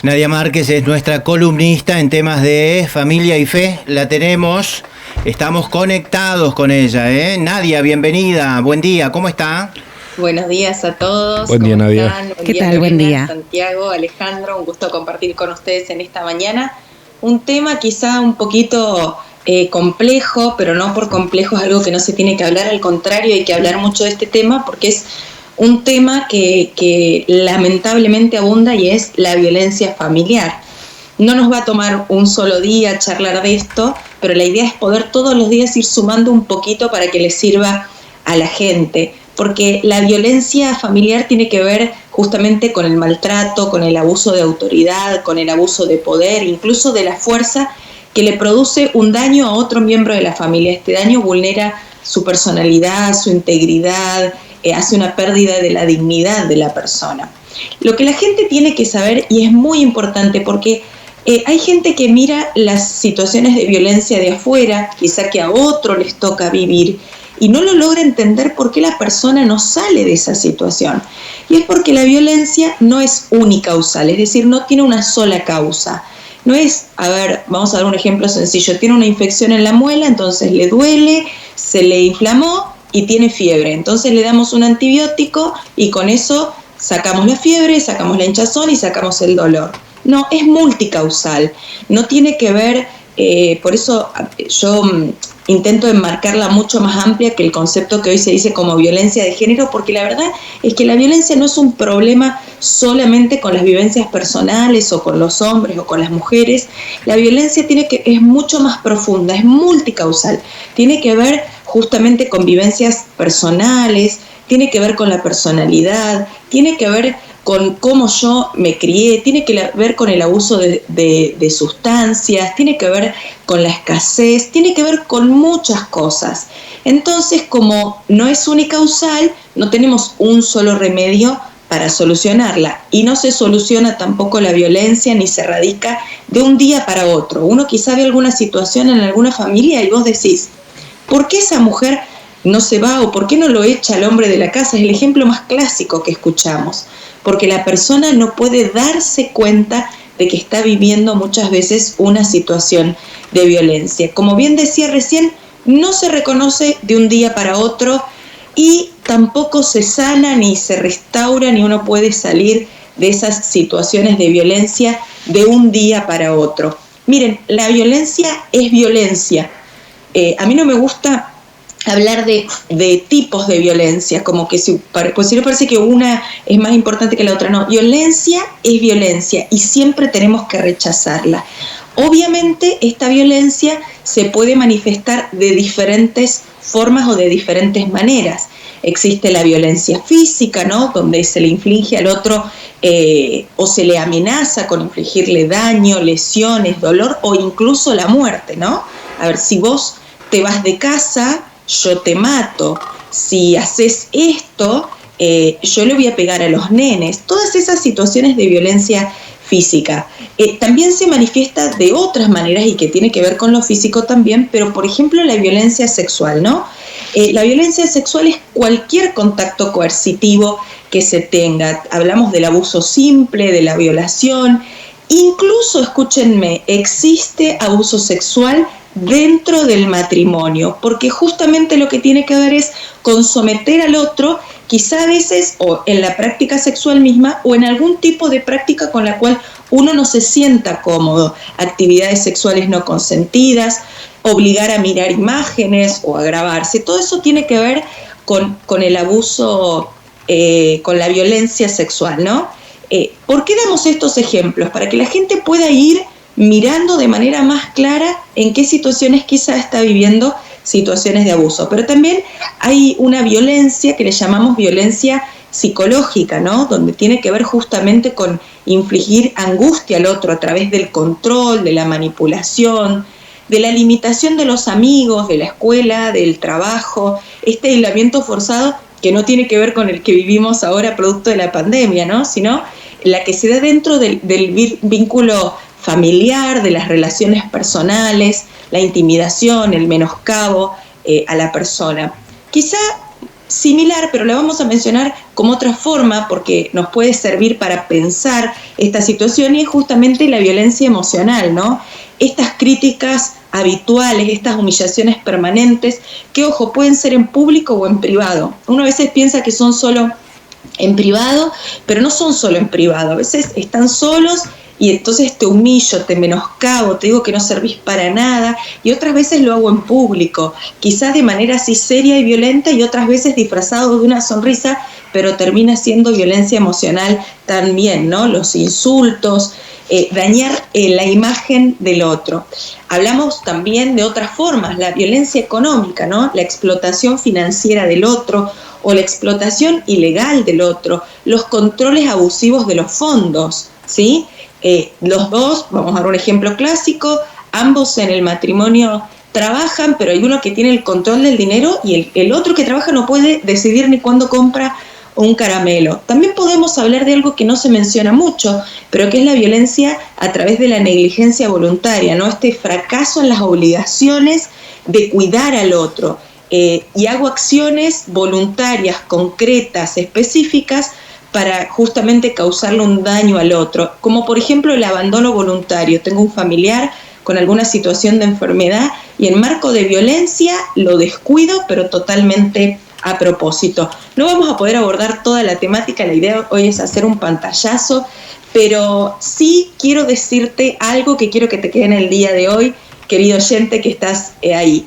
Nadia Márquez es nuestra columnista en temas de familia y fe. La tenemos, estamos conectados con ella, ¿eh? Nadia, bienvenida, buen día, ¿cómo está? Buenos días a todos. Buen día, Nadia. ¿Qué tal? Buen día. Santiago, Alejandro, un gusto compartir con ustedes en esta mañana. Un tema quizá un poquito complejo, pero no por complejo es algo que no se tiene que hablar, al contrario, hay que hablar mucho de este tema porque es un tema que lamentablemente abunda y es la violencia familiar. No nos va a tomar un solo día charlar de esto, pero la idea es poder todos los días ir sumando un poquito para que les sirva a la gente, porque la violencia familiar tiene que ver justamente con el maltrato, con el abuso de autoridad, con el abuso de poder, incluso de la fuerza que le produce un daño a otro miembro de la familia. Este daño vulnera su personalidad, su integridad, hace una pérdida de la dignidad de la persona. Lo que la gente tiene que saber, y es muy importante porque hay gente que mira las situaciones de violencia de afuera, quizá que a otro les toca vivir, y no lo logra entender por qué la persona no sale de esa situación. Y es porque la violencia no es unicausal, es decir, no tiene una sola causa. No es, vamos a dar un ejemplo sencillo, tiene una infección en la muela, entonces le duele, se le inflamó y tiene fiebre. Entonces le damos un antibiótico y con eso sacamos la fiebre, sacamos la hinchazón y sacamos el dolor. No, es multicausal, no tiene que ver, por eso yo intento enmarcarla mucho más amplia que el concepto que hoy se dice como violencia de género, porque la verdad es que la violencia no es un problema solamente con las vivencias personales o con los hombres o con las mujeres. La violencia es mucho más profunda, es multicausal, tiene que ver justamente con vivencias personales, tiene que ver con la personalidad, tiene que ver con cómo yo me crié, tiene que ver con el abuso de sustancias, tiene que ver con la escasez, tiene que ver con muchas cosas. Entonces, como no es unicausal, no tenemos un solo remedio para solucionarla, y no se soluciona tampoco la violencia ni se erradica de un día para otro. Uno quizá ve alguna situación en alguna familia y vos decís, ¿por qué esa mujer no se va o por qué no lo echa al hombre de la casa? Es el ejemplo más clásico que escuchamos, porque la persona no puede darse cuenta de que está viviendo muchas veces una situación de violencia. Como bien decía recién, no se reconoce de un día para otro y tampoco se sana ni se restaura ni uno puede salir de esas situaciones de violencia de un día para otro. Miren, la violencia es violencia. A mí no me gusta hablar de tipos de violencia, como que si no parece que una es más importante que la otra. No, violencia es violencia y siempre tenemos que rechazarla. Obviamente esta violencia se puede manifestar de diferentes formas o de diferentes maneras. Existe la violencia física, ¿no?, donde se le inflige al otro o se le amenaza con infligirle daño, lesiones, dolor o incluso la muerte, ¿no? A ver, si vos te vas de casa, yo te mato. Si haces esto, yo le voy a pegar a los nenes. Todas esas situaciones de violencia física. También se manifiesta de otras maneras y que tiene que ver con lo físico también, pero por ejemplo la violencia sexual, ¿no? La violencia sexual es cualquier contacto coercitivo que se tenga. Hablamos del abuso simple, de la violación. Incluso, escúchenme, existe abuso sexual dentro del matrimonio, porque justamente lo que tiene que ver es con someter al otro, quizá a veces o en la práctica sexual misma o en algún tipo de práctica con la cual uno no se sienta cómodo, actividades sexuales no consentidas, obligar a mirar imágenes o a grabarse. Todo eso tiene que ver con el abuso, con la violencia sexual, ¿no? ¿Por qué damos estos ejemplos? Para que la gente pueda ir mirando de manera más clara en qué situaciones quizá está viviendo situaciones de abuso. Pero también hay una violencia que le llamamos violencia psicológica, ¿no?, donde tiene que ver justamente con infligir angustia al otro a través del control, de la manipulación, de la limitación de los amigos, de la escuela, del trabajo, este aislamiento forzado que no tiene que ver con el que vivimos ahora producto de la pandemia, ¿no?, sino la que se da dentro del vínculo familiar, de las relaciones personales, la intimidación, el menoscabo a la persona. Quizá similar, pero la vamos a mencionar como otra forma porque nos puede servir para pensar esta situación, y es justamente la violencia emocional, ¿no? Estas críticas habituales, estas humillaciones permanentes, que ojo, pueden ser en público o en privado. Uno a veces piensa que son solo en privado, pero no son solo en privado, a veces están solos y entonces te humillo, te menoscabo, te digo que no servís para nada, y otras veces lo hago en público, quizás de manera así seria y violenta, y otras veces disfrazado de una sonrisa, pero termina siendo violencia emocional también, ¿no? Los insultos, dañar la imagen del otro. Hablamos también de otras formas, la violencia económica, ¿no? La explotación financiera del otro o la explotación ilegal del otro, los controles abusivos de los fondos, ¿sí? Los dos, vamos a dar un ejemplo clásico, ambos en el matrimonio trabajan, pero hay uno que tiene el control del dinero y el otro que trabaja no puede decidir ni cuándo compra un caramelo. También podemos hablar de algo que no se menciona mucho, pero que es la violencia a través de la negligencia voluntaria, ¿no? Este fracaso en las obligaciones de cuidar al otro. Y hago acciones voluntarias, concretas, específicas, para justamente causarle un daño al otro, como por ejemplo el abandono voluntario. Tengo un familiar con alguna situación de enfermedad y en marco de violencia lo descuido, pero totalmente a propósito. No vamos a poder abordar toda la temática, la idea hoy es hacer un pantallazo, pero sí quiero decirte algo que quiero que te quede en el día de hoy, querido oyente que estás ahí.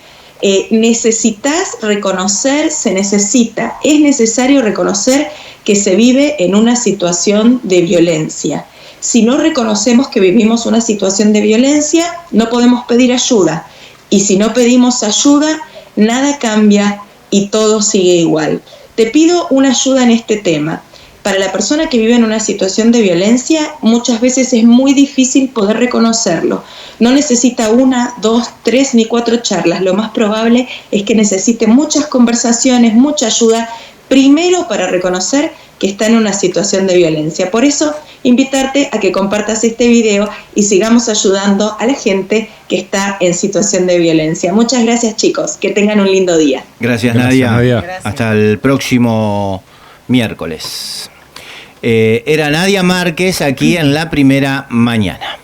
Necesitas reconocer, es necesario reconocer que se vive en una situación de violencia. Si no reconocemos que vivimos una situación de violencia, no podemos pedir ayuda. Y si no pedimos ayuda, nada cambia y todo sigue igual. Te pido una ayuda en este tema. Para la persona que vive en una situación de violencia, muchas veces es muy difícil poder reconocerlo. No necesita 1, 2, 3 ni 4 charlas. Lo más probable es que necesite muchas conversaciones, mucha ayuda, primero para reconocer que está en una situación de violencia. Por eso, invitarte a que compartas este video y sigamos ayudando a la gente que está en situación de violencia. Muchas gracias, chicos. Que tengan un lindo día. Gracias, Nadia. Gracias. Hasta el próximo miércoles. Era Nadia Márquez aquí en La Primera Mañana.